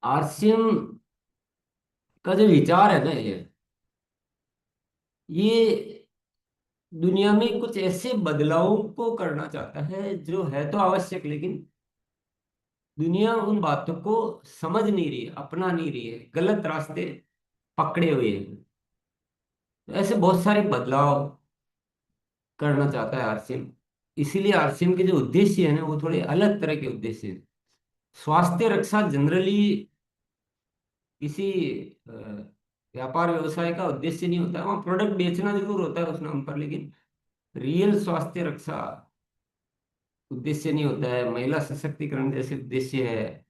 RCM का जो विचार है ना, ये दुनिया में कुछ ऐसे बदलावों को करना चाहता है जो है तो आवश्यक, लेकिन दुनिया उन बातों को समझ नहीं रही है, अपना नहीं रही है, गलत रास्ते पकड़े हुए हैं। तो ऐसे बहुत सारे बदलाव करना चाहता है आरसीएम। इसीलिए आरसीएम के जो उद्देश्य है ना, वो थोड़े अलग तरह के उद्देश्य हैं। स्वास्थ्य रक्षा जनरली किसी अ, व्यापार व्यवसाय का उद्देश्य नहीं होता है। वहाँ प्रोडक्ट बेचना जरूर होता है उस नाम पर, लेकिन रियल स्वास्थ्य रक्षा उद्देश्य नहीं होता है। महिला सशक्तिकरण जैसे उद्देश्य है।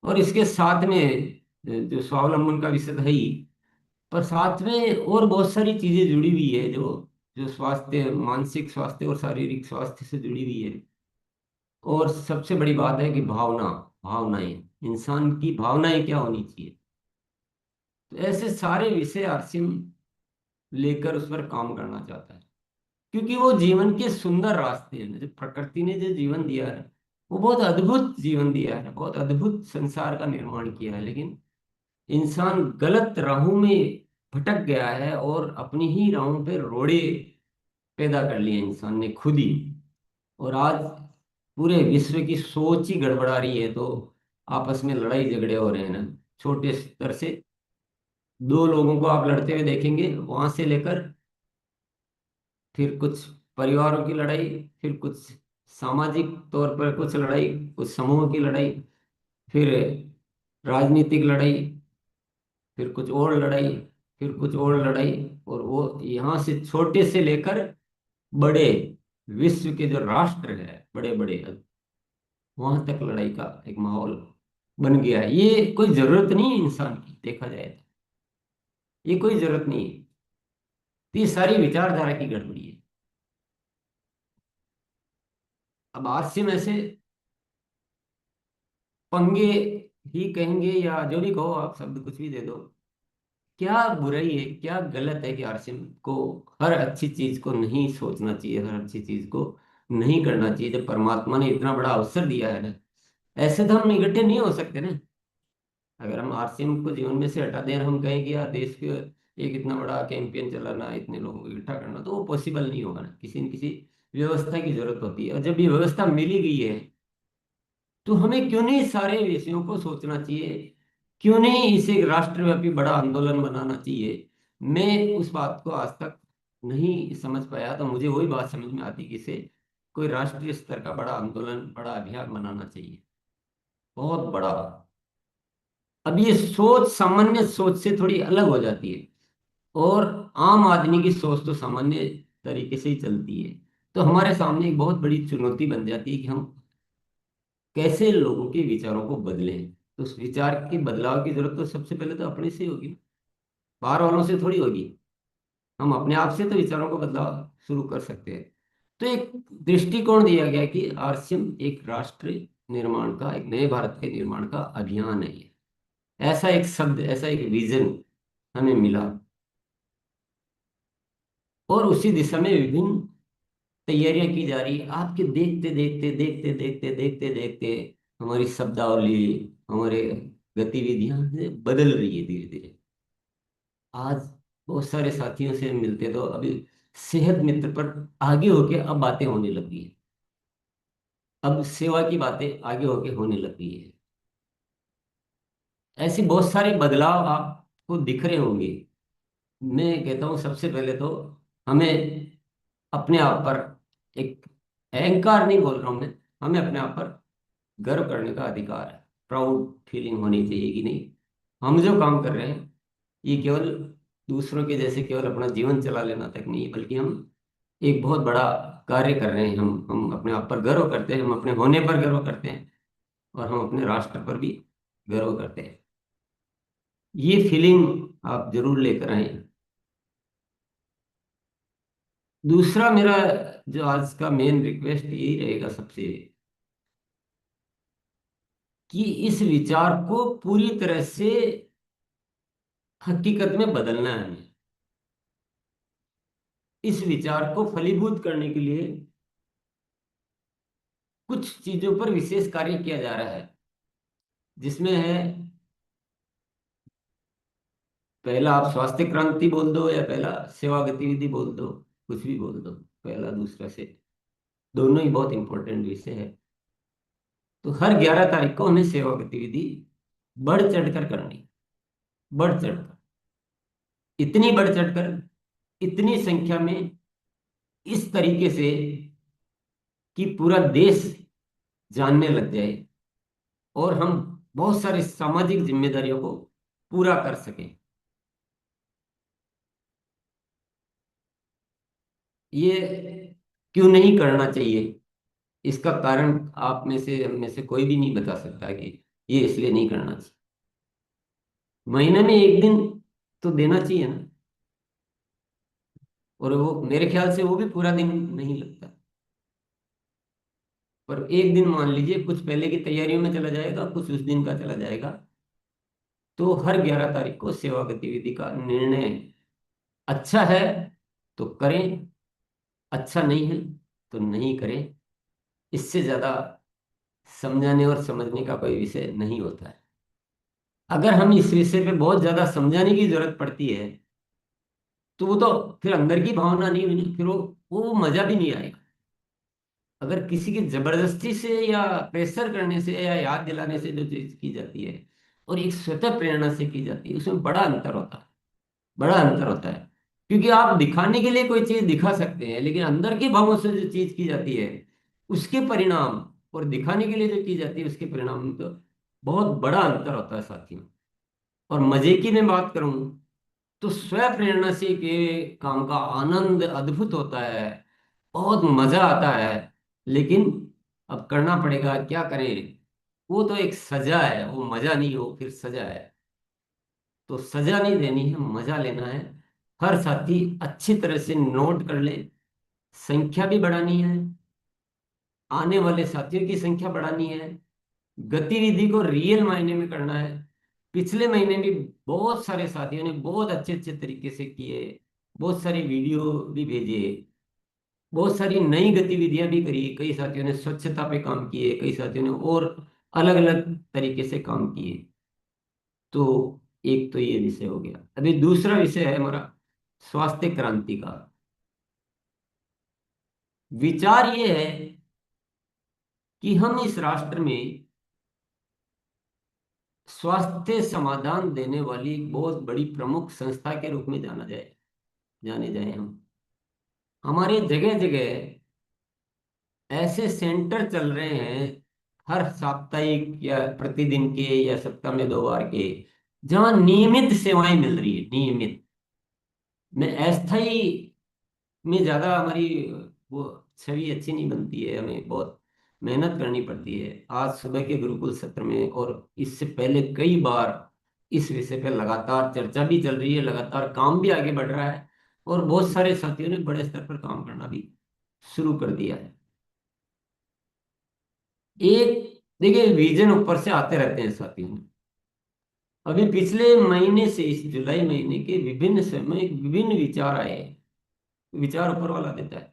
और इसके साथ में जो स्वावलंबन का विषय तो है ही, पर साथ में और बहुत सारी चीजें जुड़ी हुई है जो जो स्वास्थ्य, मानसिक स्वास्थ्य और शारीरिक स्वास्थ्य से जुड़ी हुई है। और सबसे बड़ी बात है कि भावनाएं, इंसान की भावनाएं क्या होनी चाहिए। तो ऐसे सारे विषय आरसीएम लेकर उस पर काम करना चाहता है। क्योंकि वो जीवन के सुंदर रास्ते हैं, जो प्रकृति ने जो जीवन दिया है, वो बहुत अद्भुत जीवन दिया है, बहुत अद्भुत संसार का निर्माण किया है। लेकिन इंसान गलत राहों में भटक गया है और अपनी ही राहों पे रोड़े पैदा कर लिए इंसान ने खुद ही। और आज पूरे विश्व की सोच ही गड़बड़ा रही है। तो आपस में लड़ाई झगड़े हो रहे हैं ना, छोटे स्तर से। दो लोगों को आप लड़ते हुए देखेंगे, वहां से लेकर फिर कुछ परिवारों की लड़ाई, फिर कुछ सामाजिक तौर पर कुछ लड़ाई, कुछ समूह की लड़ाई, फिर राजनीतिक लड़ाई, फिर कुछ और लड़ाई, फिर कुछ और लड़ाई। और वो यहाँ से छोटे से लेकर बड़े विश्व के जो राष्ट्र है बड़े बड़े, वहां तक लड़ाई का एक माहौल बन गया है। ये कोई जरूरत नहीं है इंसान की, देखा जाए तो ये कोई जरूरत नहीं है। तो ये सारी विचारधारा की गड़बड़ी है। अब आरसीएम ऐसे पंगे ही कहेंगे या जो भी कहो, आप शब्द कुछ भी दे दो, क्या बुराई है, क्या गलत है कि आरसीएम को हर अच्छी चीज को नहीं सोचना चाहिए, हर अच्छी चीज को नहीं करना चाहिए। जब परमात्मा ने इतना बड़ा अवसर दिया है ना, ऐसे तो हम निगेटिव नहीं हो सकते ना। अगर हम आरसीएम को जीवन में से हटा दें और हम कहें कि यार देश के एक इतना बड़ा कैंपेन चलाना, इतने लोगों को इकट्ठा करना, तो वो पॉसिबल नहीं होगा ना। किसी न किसी व्यवस्था की जरूरत होती है। और जब ये व्यवस्था मिली गई है, तो हमें क्यों नहीं सारे विषयों को सोचना चाहिए, क्यों नहीं इसे एक राष्ट्रव्यापी बड़ा आंदोलन बनाना चाहिए। मैं उस बात को आज तक नहीं समझ पाया, तो मुझे वही बात समझ में आती कि इसे कोई राष्ट्रीय स्तर का बड़ा आंदोलन, बड़ा अभियान बनाना चाहिए, बहुत बड़ा। अब ये सोच सामान्य सोच से थोड़ी अलग हो जाती है। और आम आदमी की सोच तो सामान्य तरीके से ही चलती है। तो हमारे सामने एक बहुत बड़ी चुनौती बन जाती है कि हम कैसे लोगों के विचारों को बदलें। तो उस विचार के बदलाव की जरूरत तो सबसे पहले तो अपने से ही होगी, बाहर वालों से थोड़ी होगी। हम अपने आप से तो विचारों को बदलाव शुरू कर सकते हैं। तो एक दृष्टिकोण दिया गया कि आरसीएम एक राष्ट्र निर्माण का, एक नए भारत के निर्माण का अभियान है ये। ऐसा एक शब्द, ऐसा एक विजन हमें मिला। और उसी दिशा में विभिन्न तैयारियां की जा रही है। आपके देखते देखते देखते देखते देखते देखते हमारी शब्दावली, हमारे गतिविधियां बदल रही है धीरे धीरे। आज बहुत सारे साथियों से मिलते तो अभी सेहत मित्र पर आगे होके अब बातें होने लगी है। अब सेवा की बातें आगे होके होने लगी है। ऐसे बहुत सारे बदलाव आपको दिख रहे होंगे। मैं कहता हूँ सबसे पहले तो हमें अपने आप पर एक, अहंकार नहीं बोल रहा हूं मैं, हमें अपने आप पर गर्व करने का अधिकार है। प्राउड फीलिंग होनी चाहिए कि नहीं, हम जो काम कर रहे हैं ये केवल दूसरों के जैसे केवल अपना जीवन चला लेना तक नहीं है, बल्कि हम एक बहुत बड़ा कार्य कर रहे हैं। हम अपने आप पर गर्व करते हैं, हम अपने होने पर गर्व करते हैं, और हम अपने राष्ट्र पर भी गर्व करते हैं। ये फीलिंग आप जरूर लेकर आए। दूसरा मेरा जो आज का मेन रिक्वेस्ट यही रहेगा सबसे, कि इस विचार को पूरी तरह से हकीकत में बदलना है हमें। इस विचार को फलीभूत करने के लिए कुछ चीजों पर विशेष कार्य किया जा रहा है, जिसमें है पहला आप स्वास्थ्य क्रांति बोल दो या पहला सेवा गतिविधि बोल दो, कुछ भी बोल दो, पहला दूसरा से दोनों ही बहुत इंपॉर्टेंट विषय है। तो हर 11 तारीख को हमें सेवा गतिविधि बढ़ चढ़कर करनी, बढ़ चढ़कर, इतनी बढ़ चढ़कर, इतनी संख्या में, इस तरीके से कि पूरा देश जानने लग जाए और हम बहुत सारी सामाजिक जिम्मेदारियों को पूरा कर सकें। ये क्यों नहीं करना चाहिए, इसका कारण आप में से, हम में से कोई भी नहीं बता सकता कि ये इसलिए नहीं करना चाहिए। महीने में एक दिन तो देना चाहिए ना। और वो मेरे ख्याल से वो भी पूरा दिन नहीं लगता, पर एक दिन मान लीजिए कुछ पहले की तैयारियों में चला जाएगा, कुछ उस दिन का चला जाएगा। तो हर 11 तारीख को सेवा गतिविधि का निर्णय अच्छा है तो करें, अच्छा नहीं है तो नहीं करें। इससे ज्यादा समझाने और समझने का कोई विषय नहीं होता है। अगर हम इस विषय पे बहुत ज्यादा समझाने की जरूरत पड़ती है तो वो तो फिर अंदर की भावना नहीं हुई, फिर वो मजा भी नहीं आएगा। अगर किसी की जबरदस्ती से या प्रेशर करने से या याद दिलाने से जो चीज की जाती है और एक स्वतः प्रेरणा से की जाती है, उसमें बड़ा अंतर होता है, बड़ा अंतर होता है। क्योंकि आप दिखाने के लिए कोई चीज दिखा सकते हैं, लेकिन अंदर के भावों से जो चीज की जाती है उसके परिणाम और दिखाने के लिए जो की जाती है उसके परिणाम में तो बहुत बड़ा अंतर होता है साथियों। और मजे की मैं बात करूं तो स्व प्रेरणा से के काम का आनंद अद्भुत होता है, बहुत मजा आता है। लेकिन अब करना पड़ेगा, क्या करें। वो तो एक सजा है, वो मजा नहीं, हो फिर सजा है। तो सजा नहीं देनी है, मजा लेना है। हर साथी अच्छी तरह से नोट कर ले, संख्या भी बढ़ानी है, आने वाले साथियों की संख्या बढ़ानी है, गतिविधि को रियल मायने में करना है। पिछले महीने भी बहुत सारे साथियों ने बहुत अच्छे अच्छे तरीके से किए, बहुत सारी वीडियो भी भेजे, बहुत सारी नई गतिविधियां भी करी। कई साथियों ने स्वच्छता पे काम किए, कई साथियों ने और अलग अलग तरीके से काम किए। तो एक तो ये विषय हो गया। अभी दूसरा विषय है हमारा स्वास्थ्य क्रांति का। विचार ये है कि हम इस राष्ट्र में स्वास्थ्य समाधान देने वाली एक बहुत बड़ी प्रमुख संस्था के रूप में जाने जाए हम। हमारे जगह जगह ऐसे सेंटर चल रहे हैं, हर साप्ताहिक या प्रतिदिन के या सप्ताह में 2 बार के, जहां नियमित सेवाएं मिल रही है, नियमित। में अस्थाई में ज्यादा हमारी वो छवि अच्छी नहीं बनती है, हमें बहुत मेहनत करनी पड़ती है। आज सुबह के गुरुकुल सत्र में और इससे पहले कई बार इस विषय पर लगातार चर्चा भी चल रही है, लगातार काम भी आगे बढ़ रहा है और बहुत सारे साथियों ने बड़े स्तर पर काम करना भी शुरू कर दिया है। एक देखिए, विजन ऊपर से आते रहते हैं साथियों। अभी पिछले महीने से, इस जुलाई महीने के विभिन्न समय विभिन्न विचार आए हैं। विचार ऊपर वाला देता है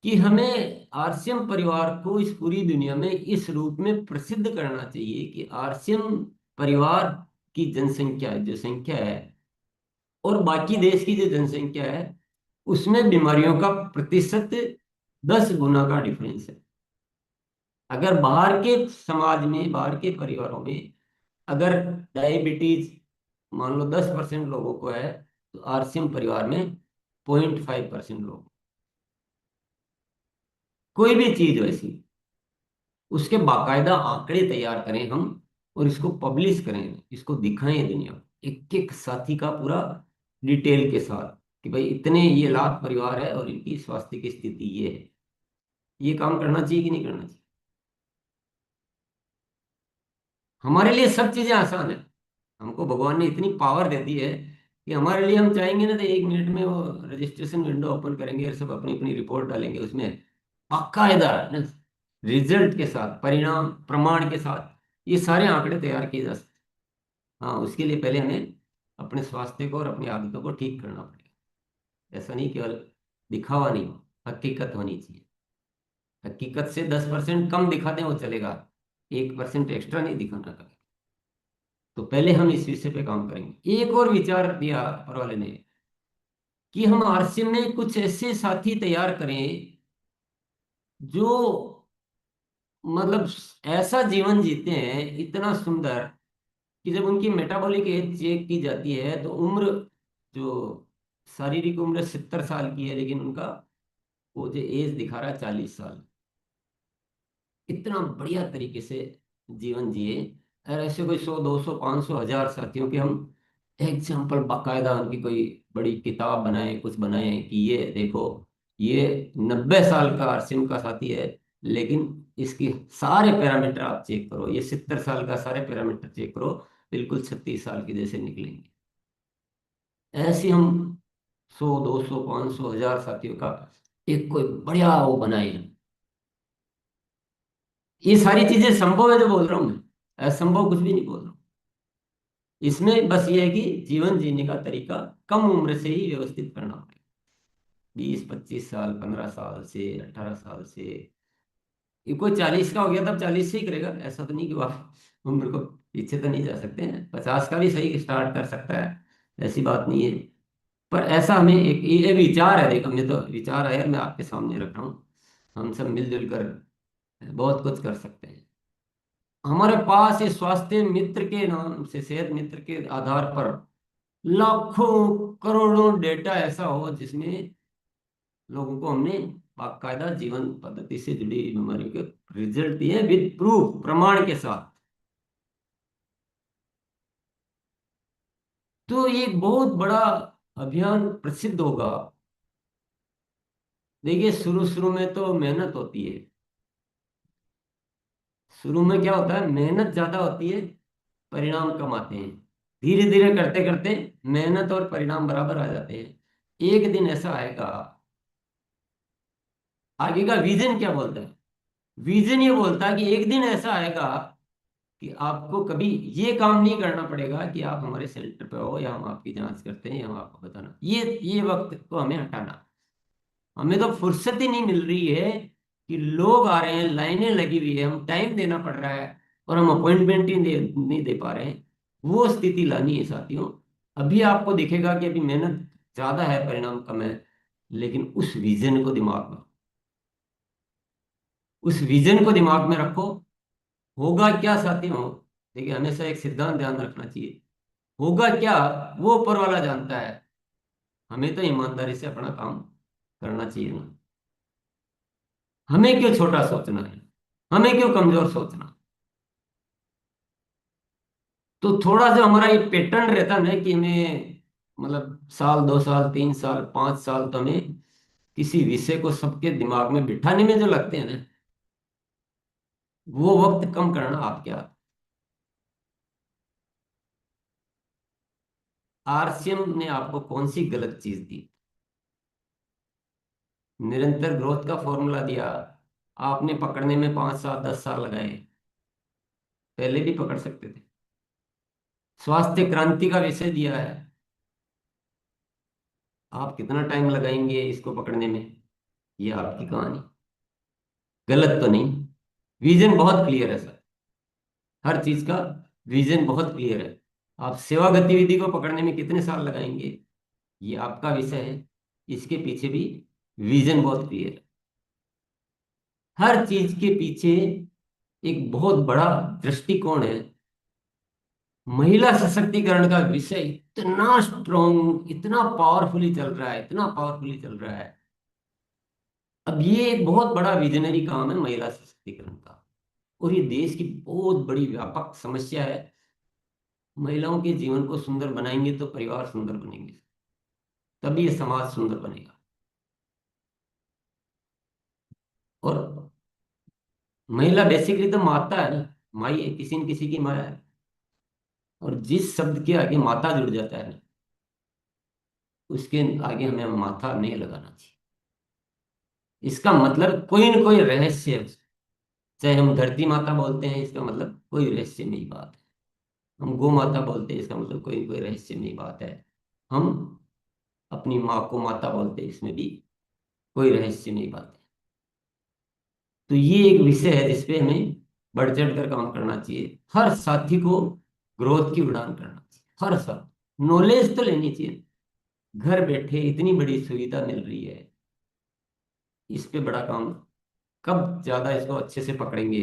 कि हमें आरसीएम परिवार को इस पूरी दुनिया में इस रूप में प्रसिद्ध करना चाहिए कि आरसीएम परिवार की जनसंख्या, जो संख्या है, और बाकी देश की जो जनसंख्या है, उसमें बीमारियों का प्रतिशत 10 गुना का डिफरेंस है। अगर बाहर के समाज में, बाहर के परिवारों में अगर डायबिटीज मान लो 10% लोगों को है, तो आरसीएम परिवार में 0.5% लोग। कोई भी चीज वैसी, उसके बाकायदा आंकड़े तैयार करें हम और इसको पब्लिश करें, इसको दिखाएं दुनिया को, एक एक साथी का पूरा डिटेल के साथ कि भाई इतने ये लाख परिवार है और इनकी स्वास्थ्य की स्थिति ये है। ये काम करना चाहिए कि नहीं करना चाहिए। हमारे लिए सब चीजें आसान है। हमको भगवान ने इतनी पावर दे दी है कि हमारे लिए, हम चाहेंगे ना तो 1 मिनट में वो रजिस्ट्रेशन विंडो ओपन करेंगे और सब अपनी अपनी रिपोर्ट डालेंगे उसमें, बाकायदा रिजल्ट के साथ, परिणाम प्रमाण के साथ ये सारे आंकड़े तैयार किए जा सकते हैं। हाँ, उसके लिए पहले हमें अपने स्वास्थ्य को और अपनी आदतों को ठीक करना पड़ेगा। ऐसा नहीं केवल दिखावा नहीं हो, हकीकत होनी चाहिए। हकीकत से 10% कम दिखा दें वो चलेगा, 1% एक्स्ट्रा नहीं दिखाना कभी। तो पहले हम इस विषय पे काम करेंगे। एक और विचार दिया ऊपर वाले ने कि हम आरसीएम में कुछ ऐसे साथी तैयार करें जो मतलब ऐसा जीवन जीते हैं इतना सुंदर कि जब उनकी मेटाबॉलिक एज चेक की जाती है तो उम्र, जो शारीरिक उम्र 70 साल की है, लेकिन उनका वो जो एज दिखा रहा है 40 साल। इतना बढ़िया तरीके से जीवन जिए। और ऐसे कोई 100, 200, 500, 1000 साथियों के हम एग्जाम्पल बाकायदा उनकी कोई बड़ी किताब बनाए, कुछ बनाए कि ये देखो, ये 90 साल का आरसिम का साथी है, लेकिन इसकी सारे पैरामीटर आप चेक करो, ये 70 साल का सारे पैरामीटर चेक करो, बिल्कुल 36 साल के जैसे निकलेंगे। ऐसे हम 100, 200, 500, 1000 साथियों का एक कोई बढ़िया वो बनाए। ये सारी चीजें संभव है जो बोल रहा हूं मैं, असंभव कुछ भी नहीं बोल रहा हूं। इसमें बस ये है कि जीवन जीने का तरीका कम उम्र से ही व्यवस्थित करना पड़ेगा। 20, 25 साल, 15 साल से, 18 साल से। ये कोई 40 का हो गया तब 40 से ही करेगा, ऐसा तो नहीं कि आप उम्र को पीछे तो नहीं जा सकते हैं। 50 का भी सही स्टार्ट कर सकता है, ऐसी बात नहीं है। पर ऐसा हमें एक ये विचार है, देखो हमें तो विचार है, मैं आपके सामने रख रहा हूँ। हम सब मिलजुल कर बहुत कुछ कर सकते हैं। हमारे पास ये स्वास्थ्य मित्र के नाम से, सेहत मित्र के आधार पर लाखों करोड़ों डेटा ऐसा हो जिसमें लोगों को हमने बाकायदा जीवन पद्धति से जुड़ी बीमारियों के रिजल्ट दिए विद प्रूफ, प्रमाण के साथ। तो ये एक बहुत बड़ा अभियान प्रसिद्ध होगा। देखिए शुरू शुरू में तो मेहनत होती है। शुरू में क्या होता है, मेहनत ज्यादा होती है, परिणाम कम आते हैं। धीरे धीरे करते करते मेहनत और परिणाम बराबर आ जाते हैं। एक दिन ऐसा आएगा। आगे का विजन क्या बोलता है? विजन ये बोलता है कि एक दिन ऐसा आएगा कि आपको कभी ये काम नहीं करना पड़ेगा कि आप हमारे सेंटर पे हो या हम आपकी जांच करते हैं या हम आपको बताना, ये वक्त को हमें हटाना। हमें तो फुर्सत ही नहीं मिल रही है कि लोग आ रहे हैं, लाइनें लगी हुई है, हम टाइम देना पड़ रहा है और हम अपॉइंटमेंट ही नहीं दे पा रहे हैं। वो स्थिति लानी है साथियों। अभी आपको दिखेगा कि अभी मेहनत ज्यादा है, परिणाम कम है, लेकिन उस विजन को दिमाग में, उस विजन को दिमाग में रखो। होगा क्या साथियों? देखिए हमेशा एक सिद्धांत ध्यान रखना चाहिए। होगा क्या वो ऊपर वाला जानता है। हमें तो ईमानदारी से अपना काम करना चाहिए ना। हमें क्यों छोटा सोचना है, हमें क्यों कमजोर सोचना। तो थोड़ा सा हमारा ये पैटर्न रहता है ना कि हमें मतलब साल, 2 साल, 3 साल, 5 साल तो हमें किसी विषय को सबके दिमाग में बिठाने में जो लगते हैं ना, वो वक्त कम करना आपके हाथ। आरसीएम ने आपको कौन सी गलत चीज दी? निरंतर ग्रोथ का फॉर्मूला दिया, आपने पकड़ने में 5 साल, 10 साल लगाए। पहले भी पकड़ सकते थे। स्वास्थ्य क्रांति का विषय दिया है, आप कितना टाइम लगाएंगे इसको पकड़ने में, ये आपकी कहानी। गलत तो नहीं। विजन बहुत क्लियर है सर, हर चीज का विजन बहुत क्लियर है। आप सेवा गतिविधि को पकड़ने में कितने साल लगाएंगे, ये आपका विषय है। इसके पीछे भी विजन बहुत क्लियर है। हर चीज के पीछे एक बहुत बड़ा दृष्टिकोण है। महिला सशक्तिकरण का विषय इतना स्ट्रॉन्ग, इतना पावरफुली चल रहा है, इतना पावरफुली चल रहा है। अब ये एक बहुत बड़ा विजनरी काम है महिला सशक्तिकरण का, और ये देश की बहुत बड़ी व्यापक समस्या है। महिलाओं के जीवन को सुंदर बनाएंगे तो परिवार सुंदर बनेंगे, तभी ये समाज सुंदर बनेगा। और महिला बेसिकली तो माता है ना, माई है, किसी न किसी की माया है। और जिस शब्द के आगे माता जुड़ जाता है ना, उसके आगे हमें माथा नहीं लगाना चाहिए। इसका मतलब कोई न कोई रहस्य है। चाहे हम धरती माता बोलते हैं, इसका मतलब कोई रहस्यमयी बात है। हम गौ माता बोलते हैं, इसका मतलब कोई न कोई रहस्यमयी बात है। हम अपनी माँ को माता बोलते हैं, इसमें भी कोई रहस्यमयी बात है। तो ये एक विषय है जिसपे हमें बढ़ चढ़ कर काम करना चाहिए। हर साथी को ग्रोथ की उड़ान करना चाहिए हर साल। नॉलेज तो लेनी चाहिए। घर बैठे इतनी बड़ी सुविधा मिल रही है, इस पे बड़ा काम। कब ज्यादा इसको अच्छे से पकड़ेंगे,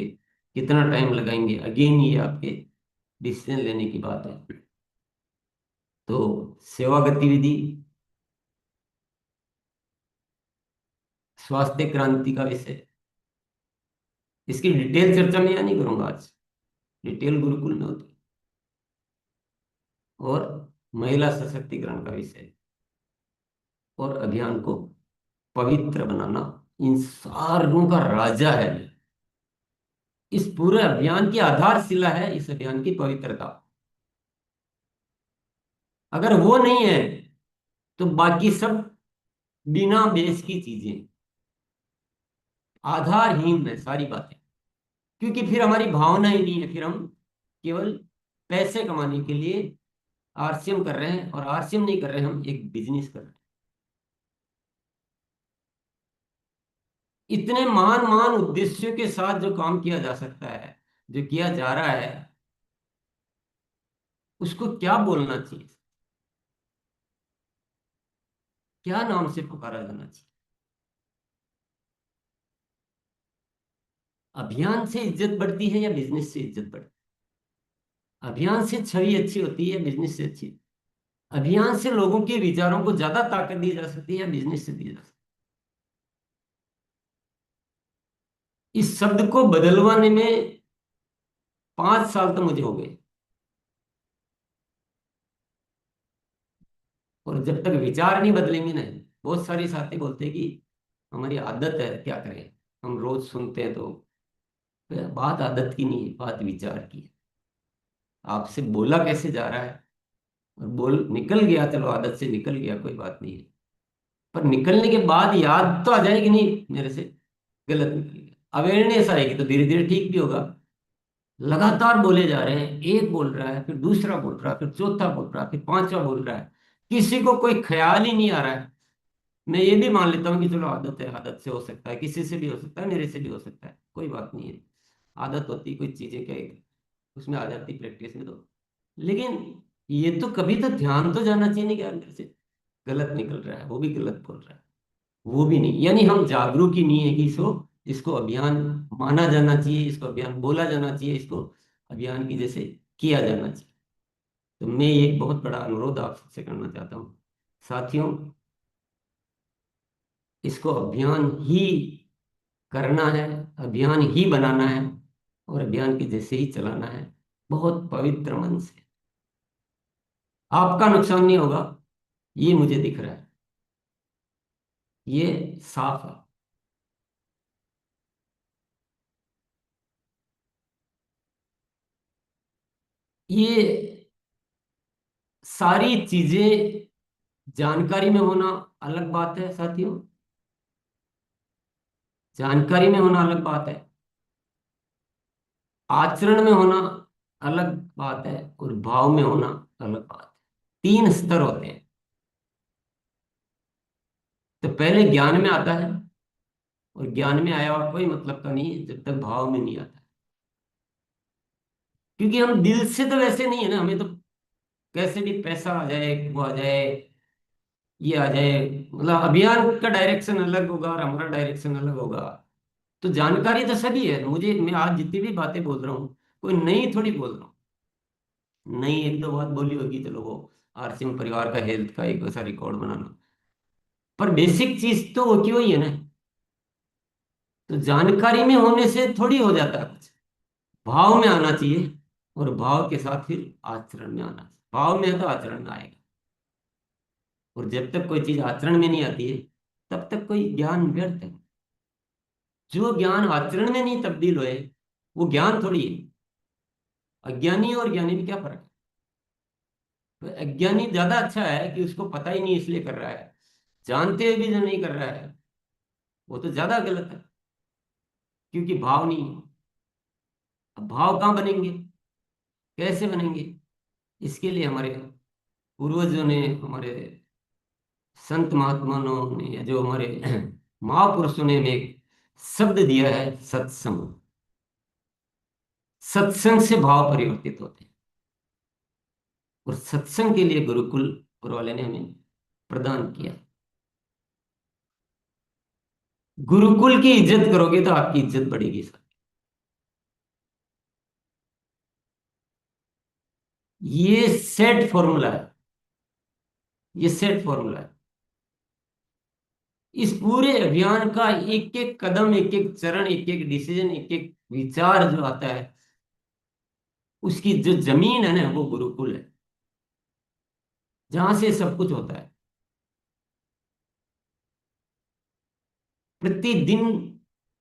कितना टाइम लगाएंगे, अगेन ये आपके डिसीजन लेने की बात है। तो सेवा गतिविधि, स्वास्थ्य क्रांति का विषय, इसकी डिटेल चर्चा मैं यहाँ नहीं करूंगा आज, डिटेल गुरुकुल में होती है। और महिला सशक्तिकरण का विषय, और अभियान को पवित्र बनाना, इन सारों का राजा है। इस पूरे अभियान की आधारशिला है इस अभियान की पवित्रता। अगर वो नहीं है तो बाकी सब बिना बेस की चीजें, आधारहीन है सारी बातें। क्योंकि फिर हमारी भावना ही नहीं है, फिर हम केवल पैसे कमाने के लिए आरसीएम कर रहे हैं, और आरसीएम नहीं कर रहे, हम एक बिजनेस कर रहे हैं। इतने महान महान उद्देश्यों के साथ जो काम किया जा सकता है, जो किया जा रहा है, उसको क्या बोलना चाहिए, क्या नाम से पुकारा जाना चाहिए? अभियान से इज्जत बढ़ती है या बिजनेस से इज्जत बढ़ती है? अभियान से छवि अच्छी होती है, बिजनेस से अच्छी? अभियान से लोगों के विचारों को ज्यादा ताकत दी जा सकती है या बिजनेस से दी जा सकती है? इस शब्द को बदलवाने में 5 साल तो मुझे हो गए। और जब तक विचार नहीं बदलेंगे ना, बहुत सारे साथी बोलते हैं कि हमारी आदत है, क्या करें, हम रोज सुनते हैं। तो बात आदत की नहीं है, बात विचार की है। आपसे बोला कैसे जा रहा है, और बोल निकल गया, चलो आदत से निकल गया, कोई बात नहीं है। पर निकलने के बाद याद तो आ जाएगी नहीं मेरे से, गलत निकल गया, अवेयरनेस आएगी तो धीरे धीरे ठीक भी होगा। लगातार बोले जा रहे हैं, एक बोल रहा है, फिर दूसरा बोल रहा है, फिर चौथा बोल रहा है, फिर पांचवा बोल रहा है, किसी को कोई ख्याल ही नहीं आ रहा है। मैं ये भी मान लेता हूँ कि चलो आदत है, आदत से हो सकता है, किसी से भी हो सकता है, मेरे से भी हो सकता है, कोई बात नहीं है। आदत होती, कोई चीजें क्या उसमें आ जाती प्रैक्टिस में तो। लेकिन ये तो कभी तो ध्यान तो जाना चाहिए नहीं कि यार मेरे से गलत निकल रहा है, वो भी गलत बोल रहा है, वो भी नहीं, यानी हम जागरूक ही नहीं है कि इसको इसको अभियान माना जाना चाहिए, इसको अभियान बोला जाना चाहिए, इसको अभियान की जैसे किया जाना चाहिए। तो मैं ये एक बहुत बड़ा अनुरोध आपसे करना चाहता हूँ साथियों, इसको अभियान ही करना है, अभियान ही बनाना है, और अभियान के जैसे ही चलाना है, बहुत पवित्र मन से। आपका नुकसान नहीं होगा, ये मुझे दिख रहा है, ये साफ है। ये सारी चीजें जानकारी में होना अलग बात है साथियों, जानकारी में होना अलग बात है, आचरण में होना अलग बात है, और भाव में होना अलग बात है। 3 स्तर होते हैं। तो पहले ज्ञान में आता है, और ज्ञान में आया हुआ कोई मतलब का नहीं है जब तक भाव में नहीं आता। क्योंकि हम दिल से तो वैसे नहीं है ना, हमें तो कैसे भी पैसा आ जाए, वो आ जाए, ये आ जाए, मतलब अभियान का डायरेक्शन अलग होगा और हमारा डायरेक्शन अलग होगा। तो जानकारी तो सभी है मुझे, मैं आज जितनी भी बातें बोल रहा हूँ कोई नई थोड़ी बोल रहा हूँ। नई एक दो बात बोली होगी, चलो वो आरसीएम परिवार का हेल्थ का एक ऐसा रिकॉर्ड बनाना, पर बेसिक चीज तो वो की वही है ना। तो जानकारी में होने से थोड़ी हो जाता है कुछ, भाव में आना चाहिए, और भाव के साथ फिर आचरण में आना चाहिए। भाव में है तो आचरण में आएगा, और जब तक कोई चीज आचरण में नहीं आती है तब तक कोई ज्ञान व्यर्थ है। जो ज्ञान आचरण में नहीं तब्दील होए वो ज्ञान थोड़ी है। अज्ञानी और ज्ञानी में क्या फर्क है? तो अज्ञानी ज्यादा अच्छा है कि उसको पता ही नहीं इसलिए कर रहा है, जानते हुए भी जो नहीं कर रहा है वो तो ज्यादा गलत है, क्योंकि भाव नहीं है। अब भाव कहाँ बनेंगे, कैसे बनेंगे? इसके लिए हमारे पूर्वजों ने, हमारे संत महात्माओं ने, या जो हमारे महापुरुषों ने हमें एक शब्द दिया है, सत्संग। सत्संग से भाव परिवर्तित होते हैं। और सत्संग के लिए गुरुकुल ऊपर वाले ने हमें प्रदान किया। गुरुकुल की इज्जत करोगे तो आपकी इज्जत बढ़ेगी सर। ये सेट फॉर्मूला है। ये सेट फॉर्मूला है। इस पूरे अभियान का एक एक कदम, एक एक चरण, एक एक डिसीजन, एक एक विचार जो आता है, उसकी जो जमीन है ना, वो गुरुकुल है, जहां से सब कुछ होता है। प्रतिदिन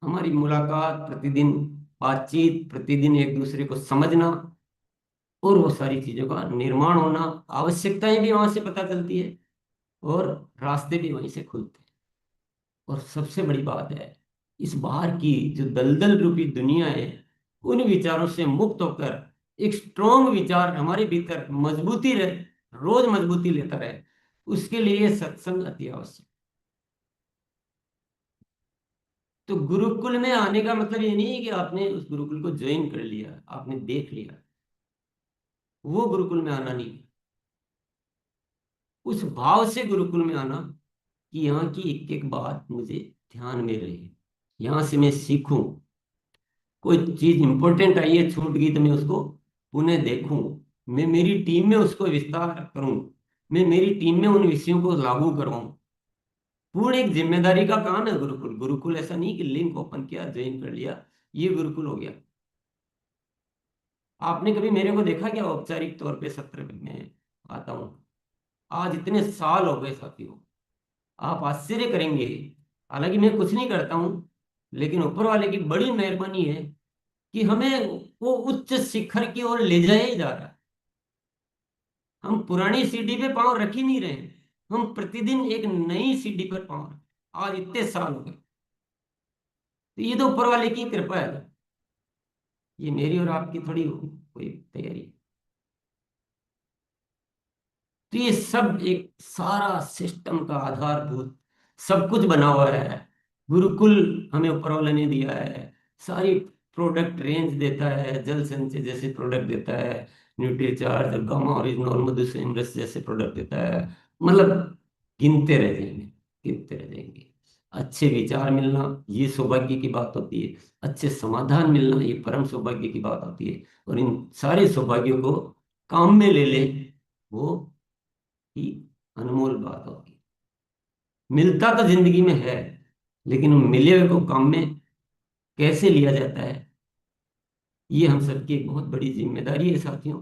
हमारी मुलाकात, प्रतिदिन बातचीत, प्रतिदिन एक दूसरे को समझना, और वो सारी चीजों का निर्माण होना, आवश्यकताएं भी वहां से पता चलती है, और रास्ते भी वहीं से खुलते हैं। और सबसे बड़ी बात है, इस बाहर की जो दलदल रूपी दुनिया है, उन विचारों से मुक्त होकर एक स्ट्रोंग विचार हमारे भीतर मजबूती रहे, रोज मजबूती लेता रहे, उसके लिए सत्संग अति आवश्यक। तो गुरुकुल में आने का मतलब ये नहीं है कि आपने उस गुरुकुल को ज्वाइन कर लिया, आपने देख लिया। वो गुरुकुल में आना नहीं है। उस भाव से गुरुकुल में आना कि यहाँ की एक एक बात मुझे ध्यान में रहे, यहाँ से मैं सीखूं। कोई चीज इंपॉर्टेंट आई है, छूट गई, तो मैं उसको पुनः देखूं। मैं मेरी टीम में उसको विस्तार करूं। मैं मेरी टीम में उन विषयों को लागू करूं। पूर्ण एक जिम्मेदारी का काम है गुरुकुल। गुरुकुल ऐसा नहीं कि लिंक ओपन किया, ज्वाइन कर लिया, ये गुरुकुल हो गया। आपने कभी मेरे को देखा क्या औपचारिक तौर पे सत्र में आता हूँ? आज इतने साल हो गए साथियों, आप आश्चर्य करेंगे। हालांकि मैं कुछ नहीं करता हूँ, लेकिन ऊपर वाले की बड़ी मेहरबानी है कि हमें वो उच्च शिखर की ओर ले जाया ही जा रहा है। हम पुरानी सीढ़ी पे पांव रख ही नहीं रहे हैं। हम प्रतिदिन एक नई सीढ़ी पर पांव रख, आज इतने साल हो गए। तो ये तो ऊपर वाले की कृपा है। ये मेरी और आपकी थोड़ी कोई तैयारी है। तो ये सब एक सारा सिस्टम का आधारभूत सब कुछ बना हुआ है। गुरुकुल हमें ऊपर वाले ने दिया है। सारी प्रोडक्ट रेंज देता है, जल संचय जैसे प्रोडक्ट देता है, न्यूट्रीचार्ज, गामा ओरिजिनल, मधुसिमरस जैसे प्रोडक्ट देता है। मतलब गिनते रह जाएंगे, गिनते रह जाएंगे। अच्छे विचार मिलना, ये सौभाग्य की बात होती है। अच्छे समाधान मिलना, ये परम सौभाग्य की बात होती है। और इन सारे सौभाग्यों को काम में ले ले, वो ही अनमोल बात होगी। मिलता तो जिंदगी में है, लेकिन मिले हुए को काम में कैसे लिया जाता है, ये हम सबकी एक बहुत बड़ी जिम्मेदारी है साथियों।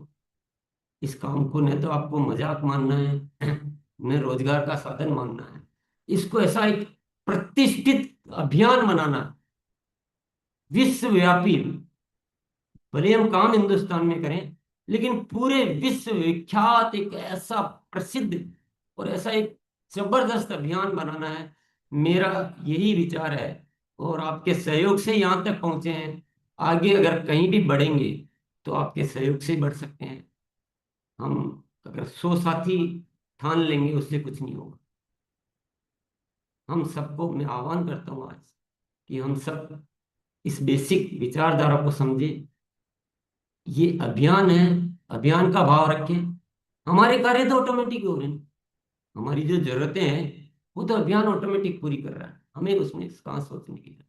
इस काम को न तो आपको मजाक मानना है, न रोजगार का साधन मानना है। इसको ऐसा एक प्रतिष्ठित अभियान बनाना, विश्वव्यापी। भले हम काम हिंदुस्तान में करें, लेकिन पूरे विश्व विख्यात एक ऐसा प्रसिद्ध और ऐसा एक जबरदस्त अभियान बनाना है। मेरा यही विचार है। और आपके सहयोग से यहाँ तक पहुंचे हैं। आगे अगर कहीं भी बढ़ेंगे तो आपके सहयोग से ही बढ़ सकते हैं। हम अगर 100 साथी ठान लेंगे, उससे कुछ नहीं होगा। हम सबको मैं आह्वान करता हूँ आज कि हम सब इस बेसिक विचारधारा को समझें। ये अभियान है, अभियान का भाव रखें। हमारे कार्य तो ऑटोमेटिक हो रहे हैं। हमारी जो जरूरतें हैं वो तो अभियान ऑटोमेटिक पूरी कर रहा है। हमें उसमें कहाँ सोचने की जरूरत है।